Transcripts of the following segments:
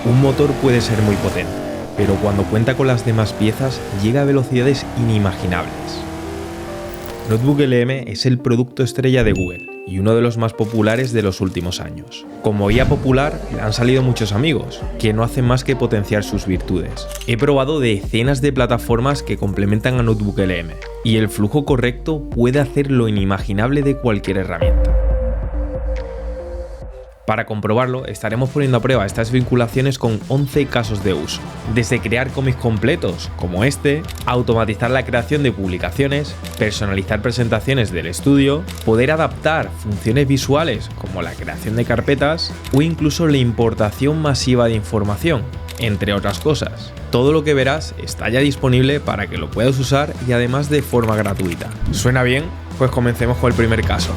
Un motor puede ser muy potente, pero cuando cuenta con las demás piezas llega a velocidades inimaginables. Notebook LM es el producto estrella de Google y uno de los más populares de los últimos años. Como IA popular le han salido muchos amigos, que no hacen más que potenciar sus virtudes. He probado decenas de plataformas que complementan a Notebook LM, y el flujo correcto puede hacer lo inimaginable de cualquier herramienta. Para comprobarlo, estaremos poniendo a prueba estas vinculaciones con 11 casos de uso. Desde crear cómics completos, como este, automatizar la creación de publicaciones, personalizar presentaciones del estudio, poder adaptar funciones visuales como la creación de carpetas o incluso la importación masiva de información, entre otras cosas. Todo lo que verás está ya disponible para que lo puedas usar y además de forma gratuita. ¿Suena bien? Pues comencemos con el primer caso.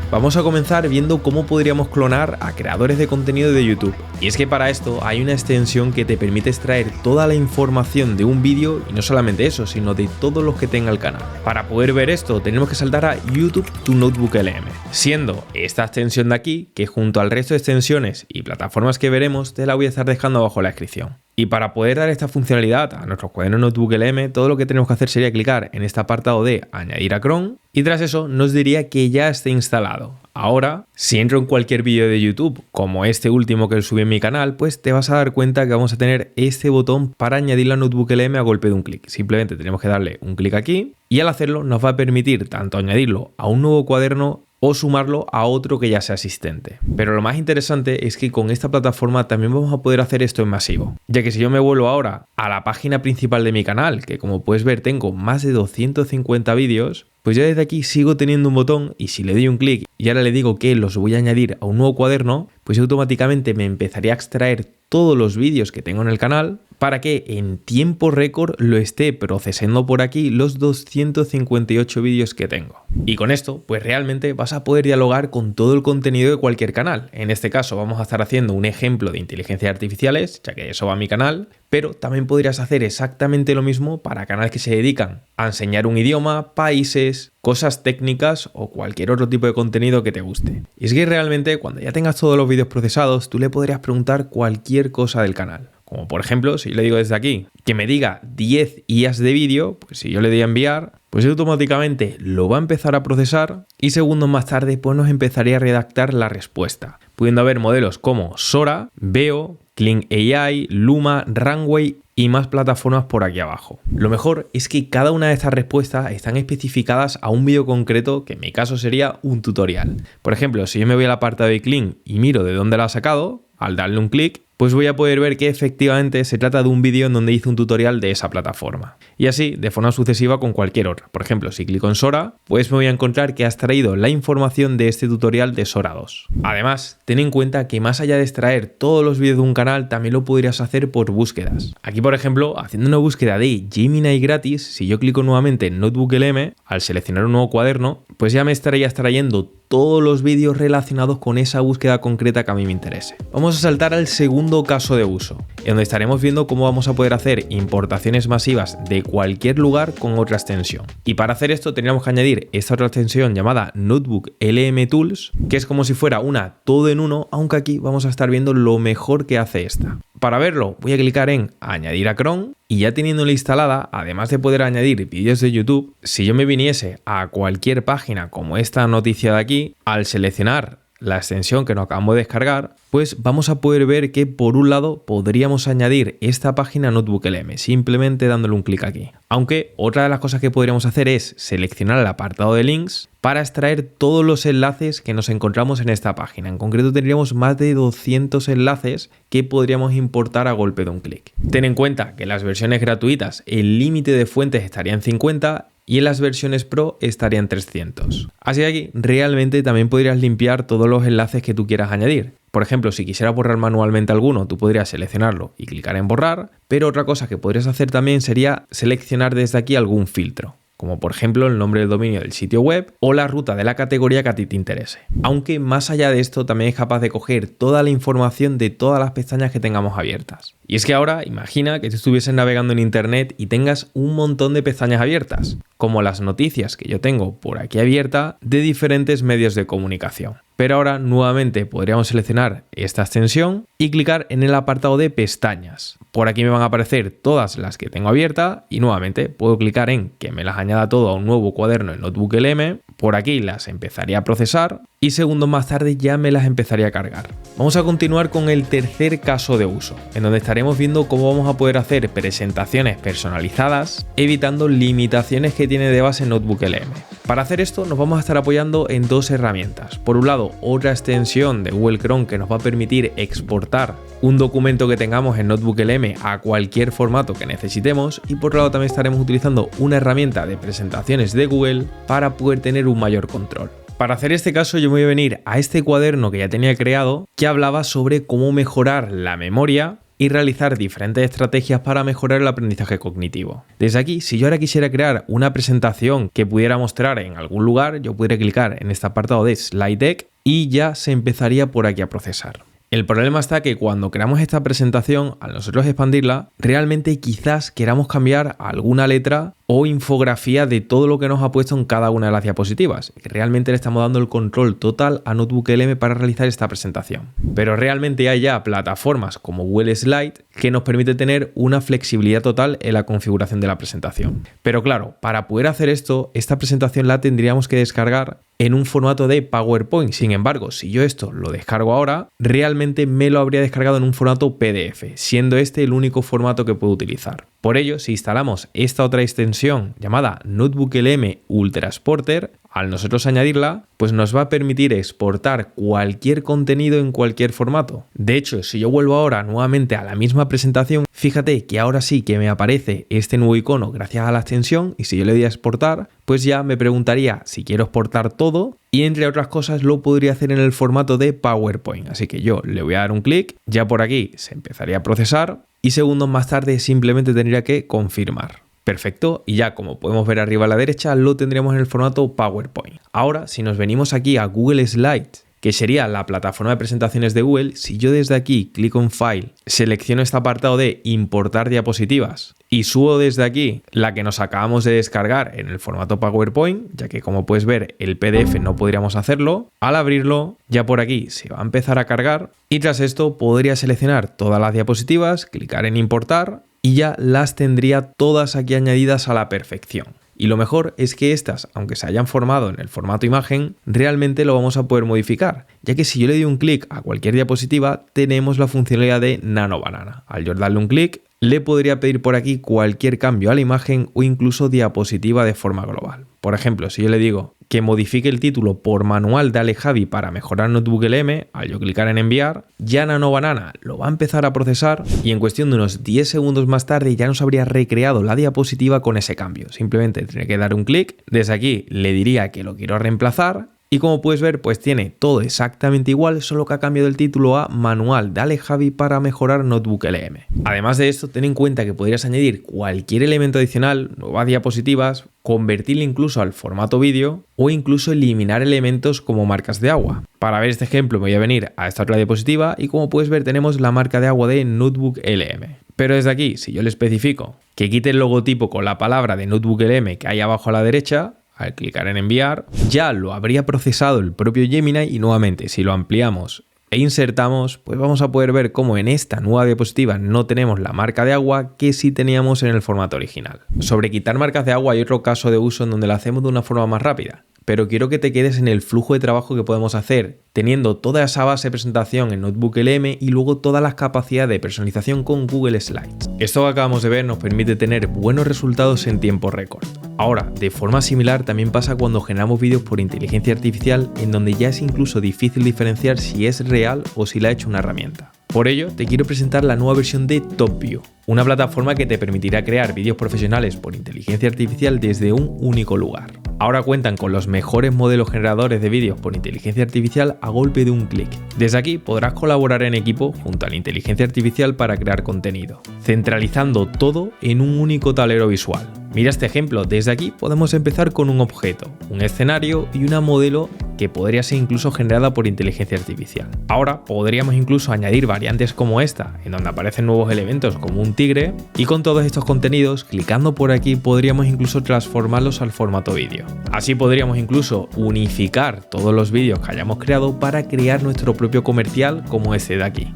Vamos a comenzar viendo cómo podríamos clonar a creadores de contenido de YouTube. Y es que para esto hay una extensión que te permite extraer toda la información de un vídeo y no solamente eso, sino de todos los que tenga el canal. Para poder ver esto tenemos que saltar a YouTube to Notebook LM, siendo esta extensión de aquí que junto al resto de extensiones y plataformas que veremos te la voy a estar dejando abajo en la descripción. Y para poder dar esta funcionalidad a nuestros cuadernos Notebook LM, todo lo que tenemos que hacer sería clicar en este apartado de añadir a Chrome y tras eso nos diría que ya esté instalado. Ahora, si entro en cualquier vídeo de YouTube, como este último que subí en mi canal, pues te vas a dar cuenta que vamos a tener este botón para añadir la Notebook LM a golpe de un clic. Simplemente tenemos que darle un clic aquí y al hacerlo nos va a permitir tanto añadirlo a un nuevo cuaderno o sumarlo a otro que ya sea existente. Pero lo más interesante es que con esta plataforma también vamos a poder hacer esto en masivo, ya que si yo me vuelvo ahora a la página principal de mi canal, que como puedes ver tengo más de 250 vídeos, pues ya desde aquí sigo teniendo un botón y si le doy un clic y ahora le digo que los voy a añadir a un nuevo cuaderno, pues automáticamente me empezaría a extraer todos los vídeos que tengo en el canal para que en tiempo récord lo esté procesando por aquí los 258 vídeos que tengo. Y con esto, pues realmente vas a poder dialogar con todo el contenido de cualquier canal. En este caso vamos a estar haciendo un ejemplo de inteligencias artificiales, ya que eso va a mi canal, pero también podrías hacer exactamente lo mismo para canales que se dedican a enseñar un idioma, países, cosas técnicas o cualquier otro tipo de contenido que te guste. Y es que realmente cuando ya tengas todos los vídeos procesados, tú le podrías preguntar cualquier cosa del canal. Como por ejemplo, si yo le digo desde aquí que me diga 10 IAs de vídeo, pues si yo le doy a enviar, pues automáticamente lo va a empezar a procesar y segundos más tarde pues nos empezaría a redactar la respuesta, pudiendo haber modelos como Sora, Veo, Kling AI, Luma, Runway y más plataformas por aquí abajo. Lo mejor es que cada una de estas respuestas están especificadas a un vídeo concreto que en mi caso sería un tutorial. Por ejemplo, si yo me voy al apartado de Kling y miro de dónde la ha sacado, al darle un clic, pues voy a poder ver que efectivamente se trata de un vídeo en donde hice un tutorial de esa plataforma. Y así, de forma sucesiva con cualquier otra. Por ejemplo, si clico en Sora, pues me voy a encontrar que has traído la información de este tutorial de Sora 2. Además, ten en cuenta que más allá de extraer todos los vídeos de un canal, también lo podrías hacer por búsquedas. Aquí, por ejemplo, haciendo una búsqueda de Gemini gratis, si yo clico nuevamente en Notebook LM, al seleccionar un nuevo cuaderno, pues ya me estaría extrayendo todos los vídeos relacionados con esa búsqueda concreta que a mí me interese. Vamos a saltar al segundo caso de uso, en donde estaremos viendo cómo vamos a poder hacer importaciones masivas de cualquier lugar con otra extensión. Y para hacer esto tendríamos que añadir esta otra extensión llamada Notebook LM Tools, que es como si fuera una todo en uno, aunque aquí vamos a estar viendo lo mejor que hace esta. Para verlo voy a clicar en añadir a Chrome y ya teniéndola instalada, además de poder añadir vídeos de YouTube, si yo me viniese a cualquier página como esta noticia de aquí, al seleccionar la extensión que nos acabamos de descargar, pues vamos a poder ver que por un lado podríamos añadir esta página a Notebook LM simplemente dándole un clic aquí. Aunque otra de las cosas que podríamos hacer es seleccionar el apartado de links para extraer todos los enlaces que nos encontramos en esta página. En concreto tendríamos más de 200 enlaces que podríamos importar a golpe de un clic. Ten en cuenta que en las versiones gratuitas el límite de fuentes estaría en 50 y en las versiones Pro estaría en 300. Así que aquí realmente también podrías limpiar todos los enlaces que tú quieras añadir. Por ejemplo, si quisieras borrar manualmente alguno, tú podrías seleccionarlo y clicar en borrar, pero otra cosa que podrías hacer también sería seleccionar desde aquí algún filtro, como por ejemplo el nombre del dominio del sitio web o la ruta de la categoría que a ti te interese. Aunque más allá de esto también es capaz de coger toda la información de todas las pestañas que tengamos abiertas. Y es que ahora imagina que tú estuvieses navegando en internet y tengas un montón de pestañas abiertas, como las noticias que yo tengo por aquí abierta de diferentes medios de comunicación. Pero ahora nuevamente podríamos seleccionar esta extensión y clicar en el apartado de pestañas. Por aquí me van a aparecer todas las que tengo abiertas y nuevamente puedo clicar en que me las añada todo a un nuevo cuaderno en Notebook LM. Por aquí las empezaría a procesar y segundos más tarde ya me las empezaría a cargar. Vamos a continuar con el tercer caso de uso, en donde estaremos viendo cómo vamos a poder hacer presentaciones personalizadas, evitando limitaciones que tiene de base Notebook LM. Para hacer esto nos vamos a estar apoyando en dos herramientas. Por un lado, otra extensión de Google Chrome que nos va a permitir exportar un documento que tengamos en Notebook LM a cualquier formato que necesitemos, y por otro lado también estaremos utilizando una herramienta de presentaciones de Google para poder tener un mayor control. Para hacer este caso yo me voy a venir a este cuaderno que ya tenía creado, que hablaba sobre cómo mejorar la memoria y realizar diferentes estrategias para mejorar el aprendizaje cognitivo. Desde aquí, si yo ahora quisiera crear una presentación que pudiera mostrar en algún lugar, yo podría clicar en este apartado de Slide Deck y ya se empezaría por aquí a procesar. El problema está que cuando creamos esta presentación, al nosotros expandirla, realmente quizás queramos cambiar alguna letra o infografía de todo lo que nos ha puesto en cada una de las diapositivas. Realmente le estamos dando el control total a Notebook LM para realizar esta presentación. Pero realmente hay ya plataformas como Google Slide que nos permite tener una flexibilidad total en la configuración de la presentación. Pero claro, para poder hacer esto, esta presentación la tendríamos que descargar en un formato de PowerPoint. Sin embargo, si yo esto lo descargo ahora, realmente me lo habría descargado en un formato PDF, siendo este el único formato que puedo utilizar. Por ello, si instalamos esta otra extensión llamada Notebook LM Ultra Exporter, al nosotros añadirla, pues nos va a permitir exportar cualquier contenido en cualquier formato. De hecho, si yo vuelvo ahora nuevamente a la misma presentación, fíjate que ahora sí que me aparece este nuevo icono gracias a la extensión, y si yo le doy a exportar, pues ya me preguntaría si quiero exportar todo y entre otras cosas lo podría hacer en el formato de PowerPoint. Así que yo le voy a dar un clic, ya por aquí se empezaría a procesar y segundos más tarde simplemente tendría que confirmar. Perfecto, y ya como podemos ver arriba a la derecha lo tendríamos en el formato PowerPoint. Ahora, si nos venimos aquí a Google Slides, que sería la plataforma de presentaciones de Google, si yo desde aquí clico en File, selecciono este apartado de importar diapositivas y subo desde aquí la que nos acabamos de descargar en el formato PowerPoint, ya que como puedes ver el PDF no podríamos hacerlo, al abrirlo ya por aquí se va a empezar a cargar y tras esto podría seleccionar todas las diapositivas, clicar en importar y ya las tendría todas aquí añadidas a la perfección. Y lo mejor es que estas, aunque se hayan formado en el formato imagen, realmente lo vamos a poder modificar, ya que si yo le doy un clic a cualquier diapositiva, tenemos la funcionalidad de Nano Banana. Al yo darle un clic, le podría pedir por aquí cualquier cambio a la imagen o incluso diapositiva de forma global. Por ejemplo, si yo le digo que modifique el título por manual de Javi para mejorar Notebook LM, al yo clicar en enviar, ya Nano Banana lo va a empezar a procesar y en cuestión de unos 10 segundos más tarde ya nos habría recreado la diapositiva con ese cambio. Simplemente tendría que dar un clic, desde aquí le diría que lo quiero reemplazar y como puedes ver pues tiene todo exactamente igual, solo que ha cambiado el título a manual de Javi para mejorar Notebook LM. Además de esto, ten en cuenta que podrías añadir cualquier elemento adicional, nuevas diapositivas, convertirlo incluso al formato vídeo o incluso eliminar elementos como marcas de agua. Para ver este ejemplo me voy a venir a esta otra diapositiva y como puedes ver tenemos la marca de agua de Notebook LM. Pero desde aquí, si yo le especifico que quite el logotipo con la palabra de Notebook LM que hay abajo a la derecha, al clicar en enviar, ya lo habría procesado el propio Gemini y nuevamente si lo ampliamos e insertamos, pues vamos a poder ver cómo en esta nueva diapositiva no tenemos la marca de agua que sí teníamos en el formato original. Sobre quitar marcas de agua hay otro caso de uso en donde lo hacemos de una forma más rápida, pero quiero que te quedes en el flujo de trabajo que podemos hacer teniendo toda esa base de presentación en Notebook LM y luego todas las capacidades de personalización con Google Slides. Esto que acabamos de ver nos permite tener buenos resultados en tiempo récord. Ahora, de forma similar también pasa cuando generamos vídeos por inteligencia artificial en donde ya es incluso difícil diferenciar si es real o si la ha hecho una herramienta. Por ello, te quiero presentar la nueva versión de TopView, una plataforma que te permitirá crear vídeos profesionales por inteligencia artificial desde un único lugar. Ahora cuentan con los mejores modelos generadores de vídeos por inteligencia artificial a golpe de un clic. Desde aquí podrás colaborar en equipo junto a la inteligencia artificial para crear contenido, centralizando todo en un único tablero visual. Mira este ejemplo, desde aquí podemos empezar con un objeto, un escenario y una modelo que podría ser incluso generada por inteligencia artificial. Ahora podríamos incluso añadir variantes como esta, en donde aparecen nuevos elementos como un tigre, y con todos estos contenidos, clicando por aquí podríamos incluso transformarlos al formato vídeo. Así podríamos incluso unificar todos los vídeos que hayamos creado para crear nuestro propio comercial como este de aquí.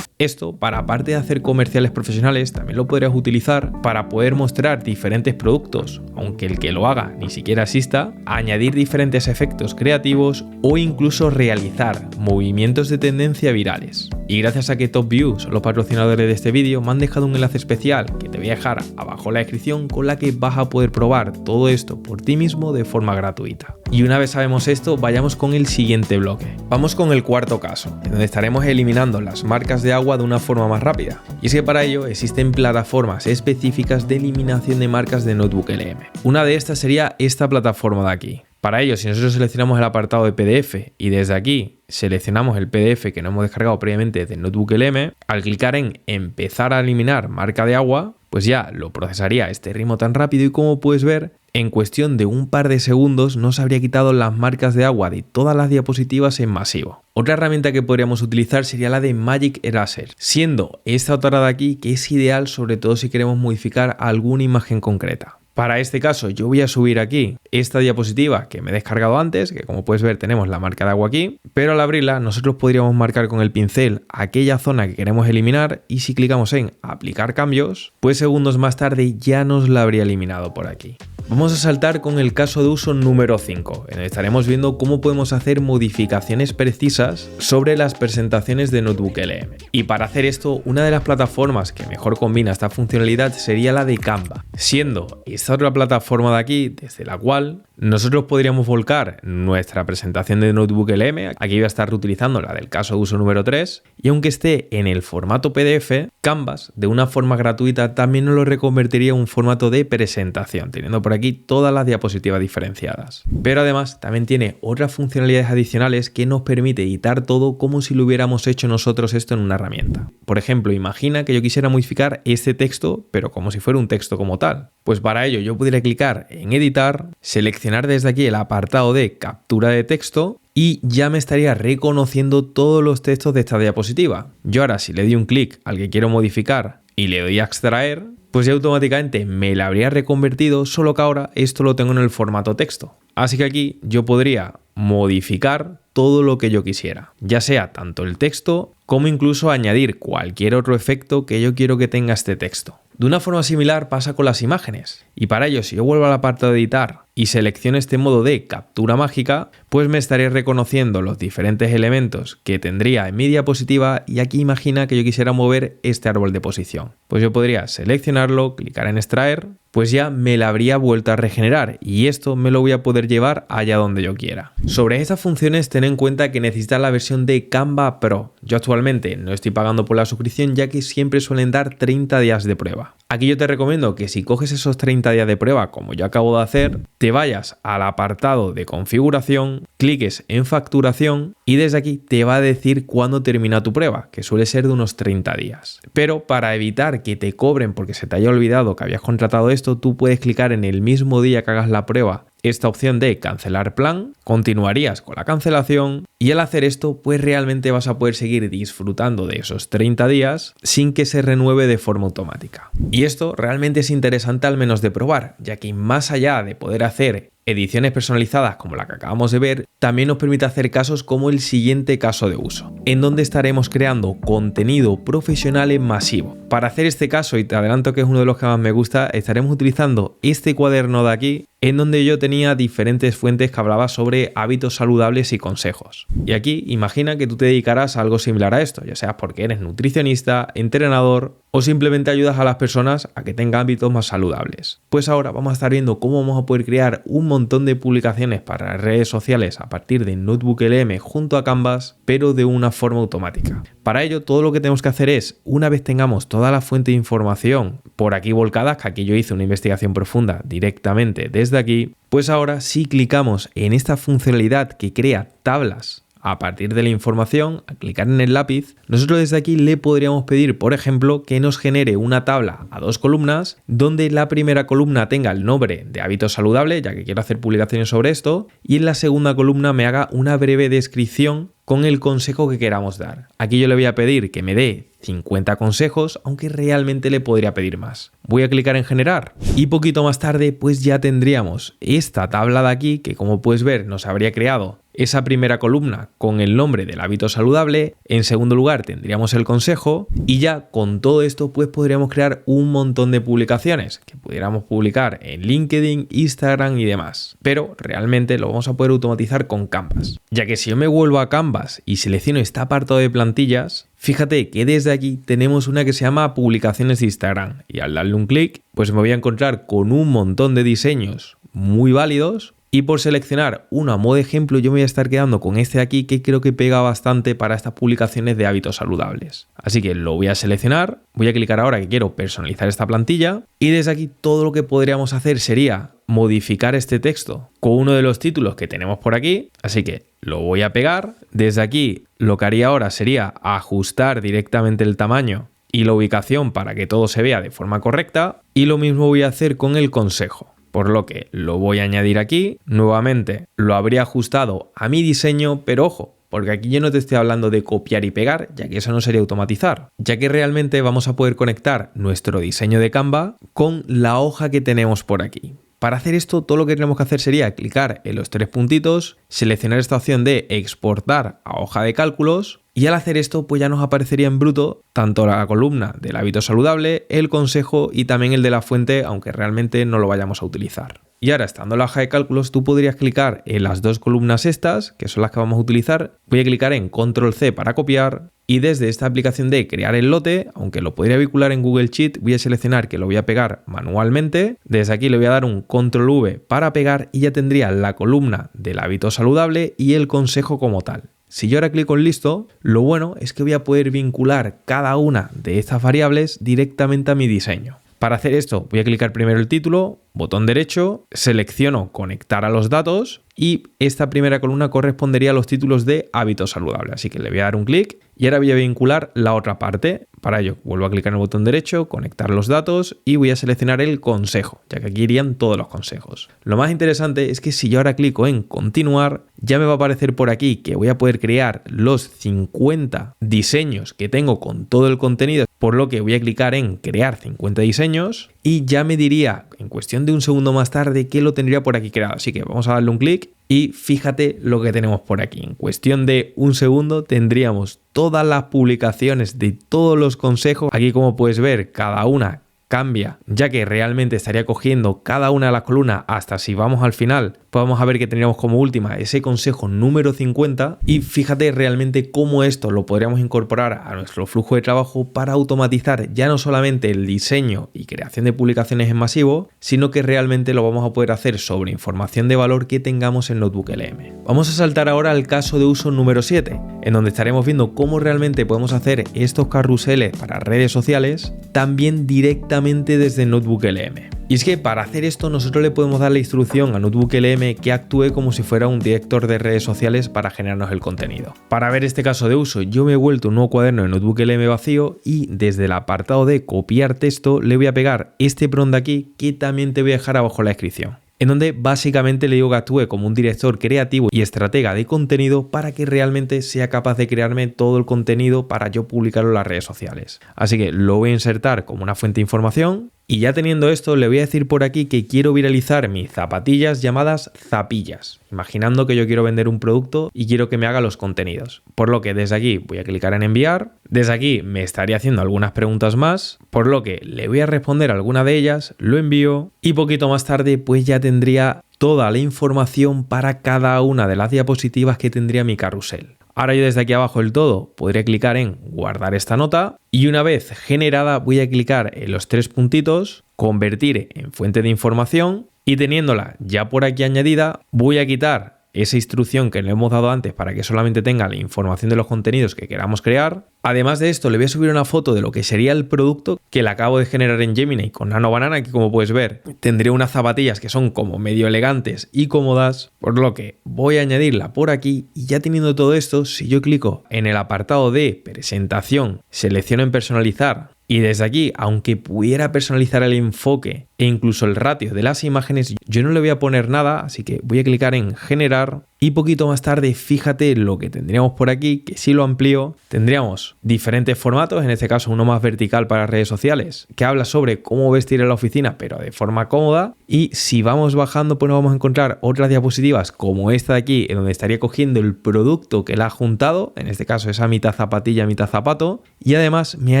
Esto, para aparte de hacer comerciales profesionales, también lo podrías utilizar para poder mostrar diferentes productos, aunque el que lo haga ni siquiera exista, añadir diferentes efectos creativos o incluso realizar movimientos de tendencia virales. Y gracias a que TopView son los patrocinadores de este vídeo, me han dejado un enlace especial que te voy a dejar abajo en la descripción, con la que vas a poder probar todo esto por ti mismo de forma gratuita. Y una vez sabemos esto, vayamos con el siguiente bloque. Vamos con el cuarto caso, en donde estaremos eliminando las marcas de agua de una forma más rápida. Y es que para ello existen plataformas específicas de eliminación de marcas de NotebookLM. Una de estas sería esta plataforma de aquí. Para ello, si nosotros seleccionamos el apartado de PDF y desde aquí seleccionamos el PDF que no hemos descargado previamente de NotebookLM, al clicar en empezar a eliminar marca de agua, pues ya lo procesaría a este ritmo tan rápido, y como puedes ver, en cuestión de un par de segundos nos habría quitado las marcas de agua de todas las diapositivas en masivo. Otra herramienta que podríamos utilizar sería la de Magic Eraser, siendo esta otra de aquí que es ideal sobre todo si queremos modificar alguna imagen concreta. Para este caso yo voy a subir aquí esta diapositiva que me he descargado antes, que como puedes ver tenemos la marca de agua aquí, pero al abrirla nosotros podríamos marcar con el pincel aquella zona que queremos eliminar, y si clicamos en aplicar cambios, pues segundos más tarde ya nos la habría eliminado por aquí. Vamos a saltar con el caso de uso número 5, en el que estaremos viendo cómo podemos hacer modificaciones precisas sobre las presentaciones de NotebookLM. Y para hacer esto, una de las plataformas que mejor combina esta funcionalidad sería la de Canva, siendo esta otra plataforma de aquí desde la cual nosotros podríamos volcar nuestra presentación de NotebookLM. Aquí voy a estar reutilizando la del caso de uso número 3, y aunque esté en el formato PDF, Canvas de una forma gratuita también nos lo reconvertiría en un formato de presentación, teniendo por aquí todas las diapositivas diferenciadas. Pero además también tiene otras funcionalidades adicionales que nos permite editar todo como si lo hubiéramos hecho nosotros esto en una herramienta. Por ejemplo, imagina que yo quisiera modificar este texto, pero como si fuera un texto como tal. Pues para ello yo podría clicar en editar, seleccionar desde aquí el apartado de captura de texto, y ya me estaría reconociendo todos los textos de esta diapositiva. Yo ahora, si le doy un clic al que quiero modificar y le doy a extraer, pues ya automáticamente me la habría reconvertido, solo que ahora esto lo tengo en el formato texto. Así que aquí yo podría modificar todo lo que yo quisiera, ya sea tanto el texto como incluso añadir cualquier otro efecto que yo quiero que tenga este texto. De una forma similar pasa con las imágenes, y para ello si yo vuelvo al apartado de editar y selecciono este modo de captura mágica, pues me estaré reconociendo los diferentes elementos que tendría en mi diapositiva, y aquí imagina que yo quisiera mover este árbol de posición. Pues yo podría seleccionarlo, clicar en extraer, pues ya me la habría vuelto a regenerar, y esto me lo voy a poder llevar allá donde yo quiera. Sobre estas funciones ten en cuenta que necesitas la versión de Canva Pro. Yo actualmente no estoy pagando por la suscripción, ya que siempre suelen dar 30 días de prueba. Aquí yo te recomiendo que si coges esos 30 días de prueba, como yo acabo de hacer, te vayas al apartado de configuración, cliques en facturación, y desde aquí te va a decir cuándo termina tu prueba, que suele ser de unos 30 días. Pero para evitar que te cobren porque se te haya olvidado que habías contratado esto, tú puedes clicar en el mismo día que hagas la prueba esta opción de cancelar plan, continuarías con la cancelación, y al hacer esto pues realmente vas a poder seguir disfrutando de esos 30 días sin que se renueve de forma automática. Y esto realmente es interesante al menos de probar, ya que más allá de poder hacer ediciones personalizadas como la que acabamos de ver, también nos permite hacer casos como el siguiente caso de uso, en donde estaremos creando contenido profesional en masivo. Para hacer este caso, y te adelanto que es uno de los que más me gusta, estaremos utilizando este cuaderno de aquí, en donde yo tenía diferentes fuentes que hablaban sobre hábitos saludables y consejos. Y aquí imagina que tú te dedicarás a algo similar a esto, ya sea porque eres nutricionista, entrenador o simplemente ayudas a las personas a que tengan hábitos más saludables. Pues ahora vamos a estar viendo cómo vamos a poder crear un montón de publicaciones para redes sociales a partir de NotebookLM junto a Canvas, pero de una forma automática. Para ello, todo lo que tenemos que hacer es, una vez tengamos toda la fuente de información por aquí volcadas, que aquí yo hice una investigación profunda directamente desde aquí, pues ahora si clicamos en esta funcionalidad que crea tablas a partir de la información, al clicar en el lápiz, nosotros desde aquí le podríamos pedir, por ejemplo, que nos genere una tabla a 2 columnas, donde la primera columna tenga el nombre de hábitos saludables, ya que quiero hacer publicaciones sobre esto, y en la segunda columna me haga una breve descripción con el consejo que queramos dar. Aquí yo le voy a pedir que me dé 50 consejos, aunque realmente le podría pedir más. Voy a clicar en generar y poquito más tarde pues ya tendríamos esta tabla de aquí que, como puedes ver, nos habría creado esa primera columna con el nombre del hábito saludable. En segundo lugar tendríamos el consejo y ya con todo esto pues podríamos crear un montón de publicaciones que pudiéramos publicar en LinkedIn, Instagram y demás. Pero realmente lo vamos a poder automatizar con Canvas, ya que si yo me vuelvo a Canvas y selecciono este apartado de plantillas, fíjate que desde aquí tenemos una que se llama publicaciones de Instagram y al darle un clic pues me voy a encontrar con un montón de diseños muy válidos. Y por seleccionar uno a modo de ejemplo, yo me voy a estar quedando con este de aquí que creo que pega bastante para estas publicaciones de hábitos saludables. Así que lo voy a seleccionar, voy a clicar ahora que quiero personalizar esta plantilla y desde aquí todo lo que podríamos hacer sería modificar este texto con uno de los títulos que tenemos por aquí. Así que lo voy a pegar. Desde aquí lo que haría ahora sería ajustar directamente el tamaño y la ubicación para que todo se vea de forma correcta. Y lo mismo voy a hacer con el consejo. Por lo que lo voy a añadir aquí, nuevamente lo habría ajustado a mi diseño, pero ojo, porque aquí yo no te estoy hablando de copiar y pegar, ya que eso no sería automatizar, ya que realmente vamos a poder conectar nuestro diseño de Canva con la hoja que tenemos por aquí. Para hacer esto, todo lo que tenemos que hacer sería clicar en los 3 puntitos, seleccionar esta opción de exportar a hoja de cálculos y al hacer esto pues ya nos aparecería en bruto tanto la columna del hábito saludable, el consejo y también el de la fuente, aunque realmente no lo vayamos a utilizar. Y ahora, estando en la hoja de cálculos, tú podrías clicar en las 2 columnas estas, que son las que vamos a utilizar. Voy a clicar en Control C para copiar y desde esta aplicación de crear el lote, aunque lo podría vincular en Google Sheet, voy a seleccionar que lo voy a pegar manualmente. Desde aquí le voy a dar un Control V para pegar y ya tendría la columna del hábito saludable y el consejo como tal. Si yo ahora clico en listo, lo bueno es que voy a poder vincular cada una de estas variables directamente a mi diseño. Para hacer esto voy a clicar primero el título, botón derecho, selecciono conectar a los datos y esta primera columna correspondería a los títulos de hábitos saludables. Así que le voy a dar un clic y ahora voy a vincular la otra parte. Para ello vuelvo a clicar en el botón derecho, conectar los datos y voy a seleccionar el consejo, ya que aquí irían todos los consejos. Lo más interesante es que si yo ahora clico en continuar, ya me va a aparecer por aquí que voy a poder crear los 50 diseños que tengo con todo el contenido, por lo que voy a clicar en crear 50 diseños y ya me diría en cuestión de un segundo más tarde que lo tendría por aquí creado. Así que vamos a darle un clic y fíjate lo que tenemos por aquí. En cuestión de un segundo tendríamos todas las publicaciones de todos los consejos. Aquí, como puedes ver, cada una cambia, ya que realmente estaría cogiendo cada una de las columnas hasta si vamos al final, pues vamos a ver que tendríamos como última ese consejo número 50 y fíjate realmente cómo esto lo podríamos incorporar a nuestro flujo de trabajo para automatizar ya no solamente el diseño y creación de publicaciones en masivo, sino que realmente lo vamos a poder hacer sobre información de valor que tengamos en Notebook LM. Vamos a saltar ahora al caso de uso número 7, en donde estaremos viendo cómo realmente podemos hacer estos carruseles para redes sociales también directamente desde Notebook LM. Y es que para hacer esto nosotros le podemos dar la instrucción a Notebook LM que actúe como si fuera un director de redes sociales para generarnos el contenido. Para ver este caso de uso, yo me he vuelto un nuevo cuaderno de Notebook LM vacío y desde el apartado de copiar texto le voy a pegar este prompt de aquí que también te voy a dejar abajo en la descripción, en donde básicamente le digo que actúe como un director creativo y estratega de contenido para que realmente sea capaz de crearme todo el contenido para yo publicarlo en las redes sociales. Así que lo voy a insertar como una fuente de información y ya teniendo esto le voy a decir por aquí que quiero viralizar mis zapatillas llamadas zapillas, imaginando que yo quiero vender un producto y quiero que me haga los contenidos. Por lo que desde aquí voy a clicar en enviar, desde aquí me estaría haciendo algunas preguntas más, por lo que le voy a responder alguna de ellas, lo envío y poquito más tarde pues ya tendría toda la información para cada una de las diapositivas que tendría mi carrusel. Ahora yo desde aquí abajo del todo podría clicar en guardar esta nota y una vez generada voy a clicar en los 3 puntitos, convertir en fuente de información y teniéndola ya por aquí añadida voy a quitar esa instrucción que le hemos dado antes para que solamente tenga la información de los contenidos que queramos crear. Además de esto, le voy a subir una foto de lo que sería el producto que le acabo de generar en Gemini con Nano Banana, que como puedes ver, tendré unas zapatillas que son como medio elegantes y cómodas, por lo que voy a añadirla por aquí y ya teniendo todo esto, si yo clico en el apartado de presentación, selecciono en personalizar y desde aquí, aunque pudiera personalizar el enfoque e incluso el ratio de las imágenes, yo no le voy a poner nada, así que voy a clicar en generar y poquito más tarde, fíjate lo que tendríamos por aquí, que si lo amplío, tendríamos diferentes formatos, en este caso uno más vertical para redes sociales, que habla sobre cómo vestir en la oficina, pero de forma cómoda, y si vamos bajando, pues nos vamos a encontrar otras diapositivas como esta de aquí, en donde estaría cogiendo el producto que le ha juntado, en este caso esa mitad zapatilla, mitad zapato, y además me ha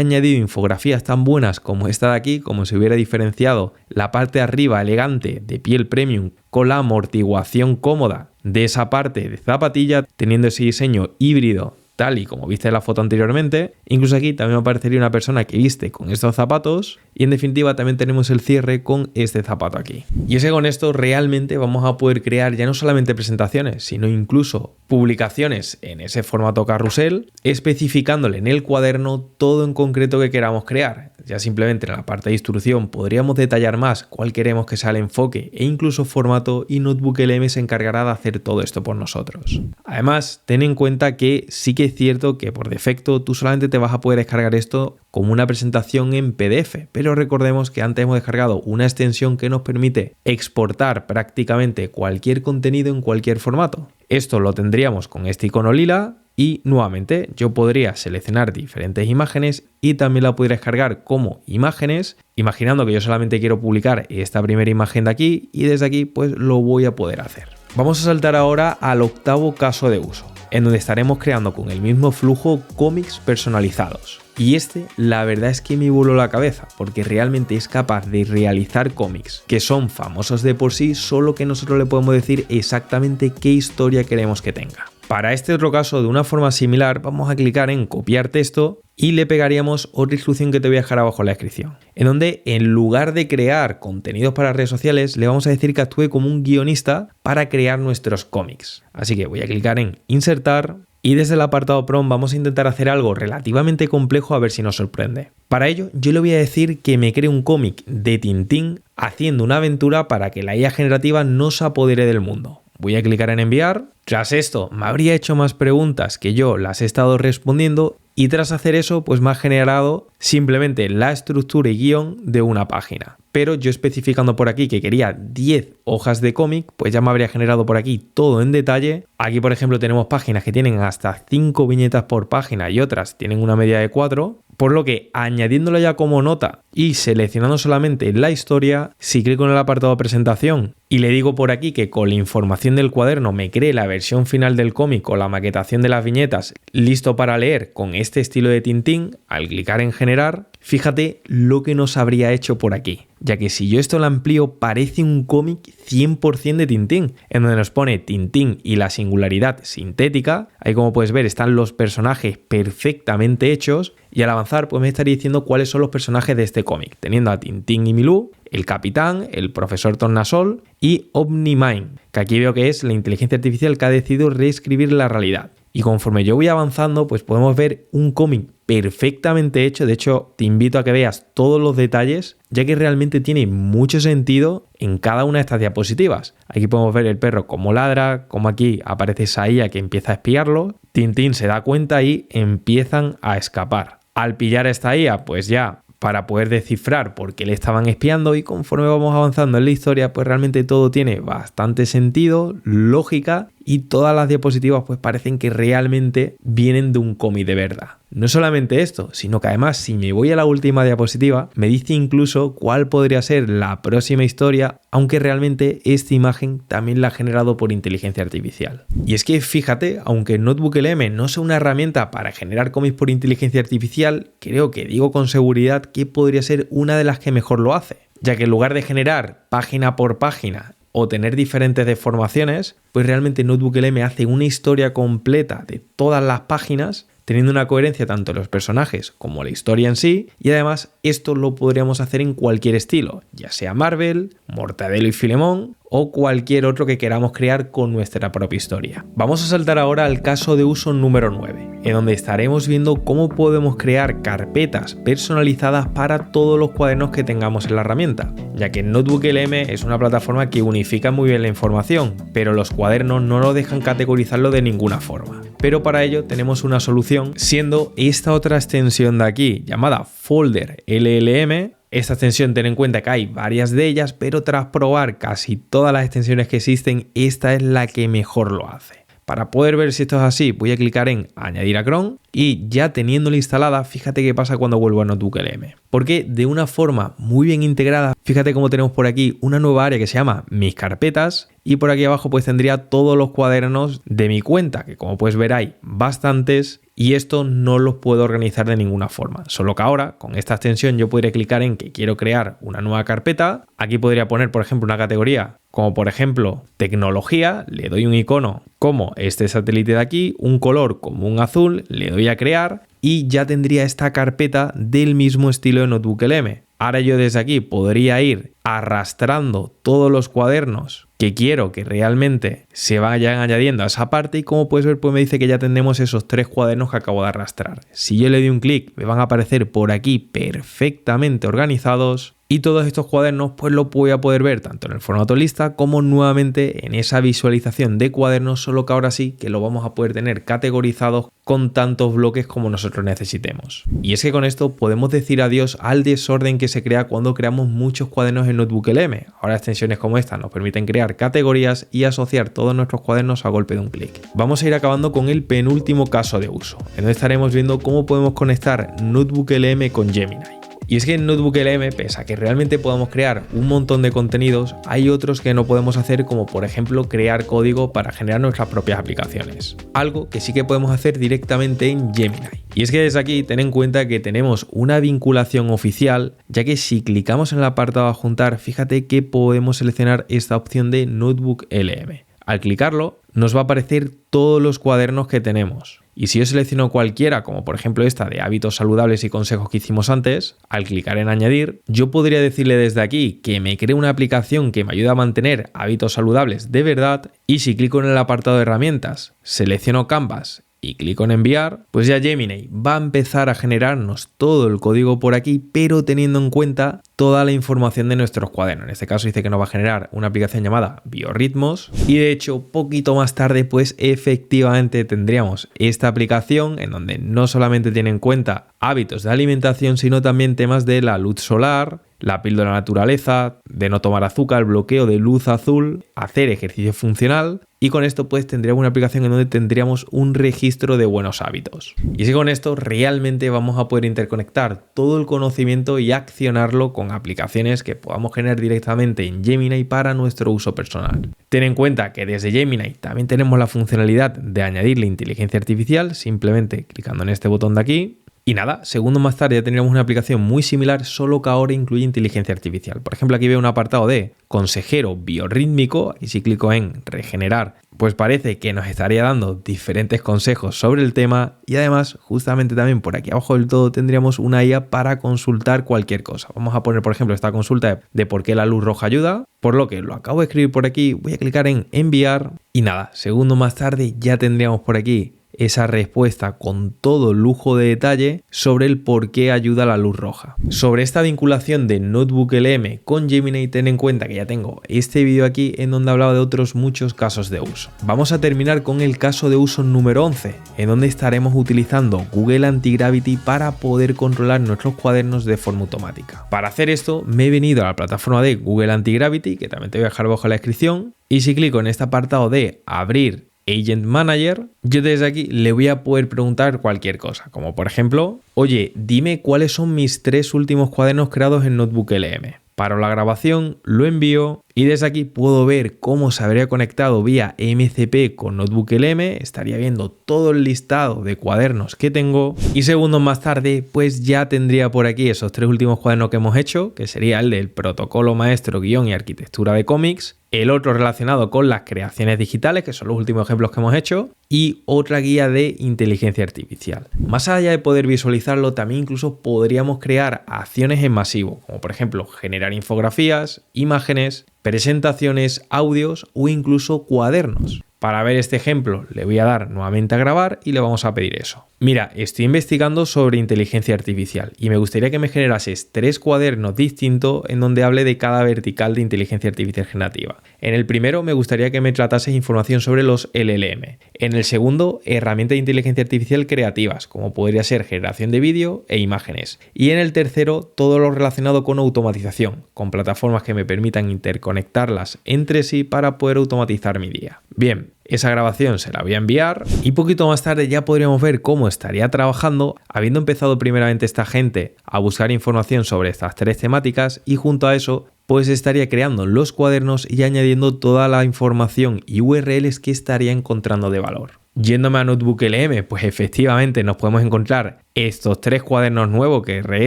añadido infografías tan buenas como esta de aquí, como si hubiera diferenciado la parte de arriba elegante de piel premium con la amortiguación cómoda de esa parte de zapatilla, teniendo ese diseño híbrido tal y como viste en la foto anteriormente. Incluso aquí también me aparecería una persona que viste con estos zapatos y en definitiva también tenemos el cierre con este zapato aquí. Y es que con esto realmente vamos a poder crear ya no solamente presentaciones, sino incluso publicaciones en ese formato carrusel, especificándole en el cuaderno todo en concreto que queramos crear. Ya simplemente en la parte de instrucción podríamos detallar más cuál queremos que sea el enfoque e incluso formato, y Notebook LM se encargará de hacer todo esto por nosotros. Además, ten en cuenta que sí que es cierto que por defecto tú solamente te vas a poder descargar esto como una presentación en PDF, pero recordemos que antes hemos descargado una extensión que nos permite exportar prácticamente cualquier contenido en cualquier formato. Esto lo tendríamos con este icono lila. Y nuevamente yo podría seleccionar diferentes imágenes y también la podría descargar como imágenes, imaginando que yo solamente quiero publicar esta primera imagen de aquí, y desde aquí pues lo voy a poder hacer. Vamos a saltar ahora al octavo caso de uso, en donde estaremos creando con el mismo flujo cómics personalizados. Y la verdad es que me voló la cabeza, porque realmente es capaz de realizar cómics que son famosos de por sí, solo que nosotros le podemos decir exactamente qué historia queremos que tenga. Para este otro caso, de una forma similar, vamos a clicar en copiar texto y le pegaríamos otra instrucción que te voy a dejar abajo en la descripción, en donde en lugar de crear contenidos para redes sociales, le vamos a decir que actúe como un guionista para crear nuestros cómics. Así que voy a clicar en insertar y desde el apartado prompt vamos a intentar hacer algo relativamente complejo, a ver si nos sorprende. Para ello, yo le voy a decir que me cree un cómic de Tintín haciendo una aventura para que la IA generativa no se apodere del mundo. Voy a clicar en enviar. Tras esto me habría hecho más preguntas que yo las he estado respondiendo, y tras hacer eso pues me ha generado simplemente la estructura y guión de una página. Pero yo especificando por aquí que quería 10 hojas de cómic, pues ya me habría generado por aquí todo en detalle. Aquí por ejemplo tenemos páginas que tienen hasta 5 viñetas por página y otras tienen una media de 4. Por lo que añadiéndolo ya como nota y seleccionando solamente la historia, si clico en el apartado de presentación y le digo por aquí que con la información del cuaderno me cree la versión final del cómic o la maquetación de las viñetas listo para leer con este estilo de Tintín, al clicar en generar, fíjate lo que nos habría hecho por aquí. Ya que si yo esto lo amplío, parece un cómic 100% de Tintín, en donde nos pone Tintín y la singularidad sintética. Ahí como puedes ver están los personajes perfectamente hechos, y al avanzar pues me estaría diciendo cuáles son los personajes de este cómic, teniendo a Tintín y Milú, el capitán, el profesor Tornasol y Omnimind, que aquí veo que es la inteligencia artificial que ha decidido reescribir la realidad. Y conforme yo voy avanzando, pues podemos ver un cómic perfectamente hecho. De hecho, te invito a que veas todos los detalles, ya que realmente tiene mucho sentido en cada una de estas diapositivas. Aquí podemos ver el perro cómo ladra, cómo aquí aparece esa IA que empieza a espiarlo. Tintín se da cuenta y empiezan a escapar. Al pillar a esta IA, pues ya para poder descifrar por qué le estaban espiando, y conforme vamos avanzando en la historia, pues realmente todo tiene bastante sentido, lógica, y todas las diapositivas pues parecen que realmente vienen de un cómic de verdad. No solamente esto, sino que además si me voy a la última diapositiva, me dice incluso cuál podría ser la próxima historia, aunque realmente esta imagen también la ha generado por inteligencia artificial. Y es que fíjate, aunque Notebook LM no sea una herramienta para generar cómics por inteligencia artificial, creo que digo con seguridad que podría ser una de las que mejor lo hace, ya que en lugar de generar página por página o tener diferentes deformaciones, pues realmente Notebook LM hace una historia completa de todas las páginas, teniendo una coherencia tanto en los personajes como la historia en sí, y además esto lo podríamos hacer en cualquier estilo, ya sea Marvel, Mortadelo y Filemón o cualquier otro que queramos crear con nuestra propia historia. Vamos a saltar ahora al caso de uso número 9, en donde estaremos viendo cómo podemos crear carpetas personalizadas para todos los cuadernos que tengamos en la herramienta, ya que NotebookLM es una plataforma que unifica muy bien la información, pero los cuadernos no lo dejan categorizarlo de ninguna forma. Pero para ello tenemos una solución, siendo esta otra extensión de aquí, llamada Folder LLM. Esta extensión, ten en cuenta que hay varias de ellas, pero tras probar casi todas las extensiones que existen, esta es la que mejor lo hace. Para poder ver si esto es así, voy a clicar en Añadir a Chrome y ya teniéndola instalada, fíjate qué pasa cuando vuelvo a NotebookLM. Porque de una forma muy bien integrada, fíjate cómo tenemos por aquí una nueva área que se llama Mis carpetas y por aquí abajo pues tendría todos los cuadernos de mi cuenta, que como puedes ver hay bastantes. Y esto no los puedo organizar de ninguna forma, solo que ahora con esta extensión yo podría clicar en que quiero crear una nueva carpeta. Aquí podría poner por ejemplo una categoría como por ejemplo tecnología, le doy un icono como este satélite de aquí, un color como un azul, le doy a crear y ya tendría esta carpeta del mismo estilo de NotebookLM. Ahora yo desde aquí podría ir arrastrando todos los cuadernos que quiero que realmente se vayan añadiendo a esa parte y como puedes ver pues me dice que ya tenemos esos 3 cuadernos que acabo de arrastrar. Si yo le doy un clic me van a aparecer por aquí perfectamente organizados y todos estos cuadernos pues los voy a poder ver tanto en el formato lista como nuevamente en esa visualización de cuadernos, solo que ahora sí que lo vamos a poder tener categorizados con tantos bloques como nosotros necesitemos. Y es que con esto podemos decir adiós al desorden que se crea cuando creamos muchos cuadernos en NotebookLM. Ahora extensiones como esta nos permiten crear categorías y asociar todos nuestros cuadernos a golpe de un clic. Vamos a ir acabando con el penúltimo caso de uso, en donde estaremos viendo cómo podemos conectar NotebookLM con Gemini. Y es que en NotebookLM, pese a que realmente podamos crear un montón de contenidos, hay otros que no podemos hacer, como por ejemplo crear código para generar nuestras propias aplicaciones. Algo que sí que podemos hacer directamente en Gemini. Y es que desde aquí ten en cuenta que tenemos una vinculación oficial, ya que si clicamos en el apartado adjuntar, fíjate que podemos seleccionar esta opción de NotebookLM. Al clicarlo, nos va a aparecer todos los cuadernos que tenemos. Y si yo selecciono cualquiera, como por ejemplo esta de hábitos saludables y consejos que hicimos antes, al clicar en añadir, yo podría decirle desde aquí que me cree una aplicación que me ayude a mantener hábitos saludables de verdad, y si clico en el apartado de herramientas, selecciono Canvas y clico en enviar, pues ya Gemini va a empezar a generarnos todo el código por aquí, pero teniendo en cuenta toda la información de nuestros cuadernos. En este caso dice que nos va a generar una aplicación llamada Biorritmos y de hecho poquito más tarde pues efectivamente tendríamos esta aplicación en donde no solamente tiene en cuenta hábitos de alimentación, sino también temas de la luz solar, la píldora de la naturaleza, de no tomar azúcar, bloqueo de luz azul, hacer ejercicio funcional. Y con esto pues tendríamos una aplicación en donde tendríamos un registro de buenos hábitos. Y si con esto realmente vamos a poder interconectar todo el conocimiento y accionarlo con aplicaciones que podamos generar directamente en Gemini para nuestro uso personal. Ten en cuenta que desde Gemini también tenemos la funcionalidad de añadirle inteligencia artificial simplemente clicando en este botón de aquí. Y nada, segundos más tarde ya tendríamos una aplicación muy similar, solo que ahora incluye inteligencia artificial. Por ejemplo, aquí veo un apartado de consejero biorrítmico y si clico en regenerar, pues parece que nos estaría dando diferentes consejos sobre el tema y además justamente también por aquí abajo del todo tendríamos una IA para consultar cualquier cosa. Vamos a poner por ejemplo esta consulta de por qué la luz roja ayuda, por lo que lo acabo de escribir por aquí, voy a clicar en enviar y nada, segundos más tarde ya tendríamos por aquí esa respuesta con todo lujo de detalle sobre el por qué ayuda la luz roja. Sobre esta vinculación de NotebookLM con Gemini, ten en cuenta que ya tengo este vídeo aquí en donde he hablado de otros muchos casos de uso. Vamos a terminar con el caso de uso número 11, en donde estaremos utilizando Google Anti-Gravity para poder controlar nuestros cuadernos de forma automática. Para hacer esto me he venido a la plataforma de Google Anti-Gravity, que también te voy a dejar abajo en la descripción, y si clico en este apartado de abrir Agent Manager, yo desde aquí le voy a poder preguntar cualquier cosa, como por ejemplo, oye, dime cuáles son mis 3 últimos cuadernos creados en NotebookLM. Paro la grabación, lo envío y desde aquí puedo ver cómo se habría conectado vía MCP con NotebookLM, estaría viendo todo el listado de cuadernos que tengo y segundos más tarde pues ya tendría por aquí esos 3 últimos cuadernos que hemos hecho, que sería el del protocolo maestro, guión y arquitectura de cómics, el otro relacionado con las creaciones digitales, que son los últimos ejemplos que hemos hecho, y otra guía de inteligencia artificial. Más allá de poder visualizarlo, también incluso podríamos crear acciones en masivo, como por ejemplo generar infografías, imágenes presentaciones, audios o incluso cuadernos. Para ver este ejemplo le voy a dar nuevamente a grabar y le vamos a pedir eso. Mira, estoy investigando sobre inteligencia artificial y me gustaría que me generases 3 cuadernos distintos en donde hable de cada vertical de inteligencia artificial generativa. En el primero me gustaría que me tratases información sobre los LLM. En el segundo, herramientas de inteligencia artificial creativas, como podría ser generación de vídeo e imágenes. Y en el tercero, todo lo relacionado con automatización, con plataformas que me permitan interconectarlas entre sí para poder automatizar mi día. Bien, esa grabación se la voy a enviar y poquito más tarde ya podríamos ver cómo estaría trabajando, habiendo empezado primeramente esta gente a buscar información sobre estas 3 temáticas y junto a eso pues estaría creando los cuadernos y añadiendo toda la información y URLs que estaría encontrando de valor. Yéndome a NotebookLM, pues efectivamente nos podemos encontrar estos 3 cuadernos nuevos que de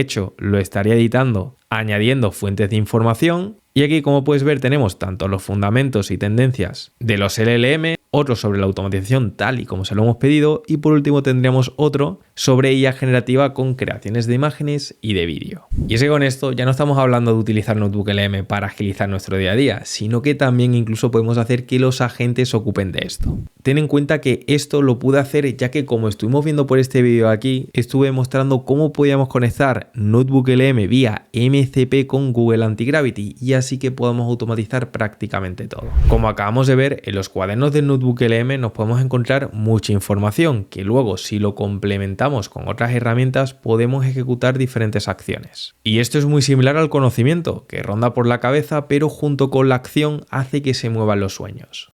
hecho lo estaría editando, añadiendo fuentes de información. Y aquí, como puedes ver, tenemos tanto los fundamentos y tendencias de los LLM, otro sobre la automatización tal y como se lo hemos pedido y por último tendríamos otro sobre IA generativa con creaciones de imágenes y de vídeo. Y es que con esto ya no estamos hablando de utilizar NotebookLM para agilizar nuestro día a día, sino que también incluso podemos hacer que los agentes se ocupen de esto. Ten en cuenta que esto lo pude hacer ya que, como estuvimos viendo por este vídeo aquí, estuve mostrando cómo podíamos conectar NotebookLM vía MCP con Google Antigravity y así que podamos automatizar prácticamente todo. Como acabamos de ver, en los cuadernos de NotebookLM nos podemos encontrar mucha información que luego, si lo complementamos con otras herramientas, podemos ejecutar diferentes acciones. Y esto es muy similar al conocimiento, que ronda por la cabeza pero junto con la acción hace que se muevan los sueños.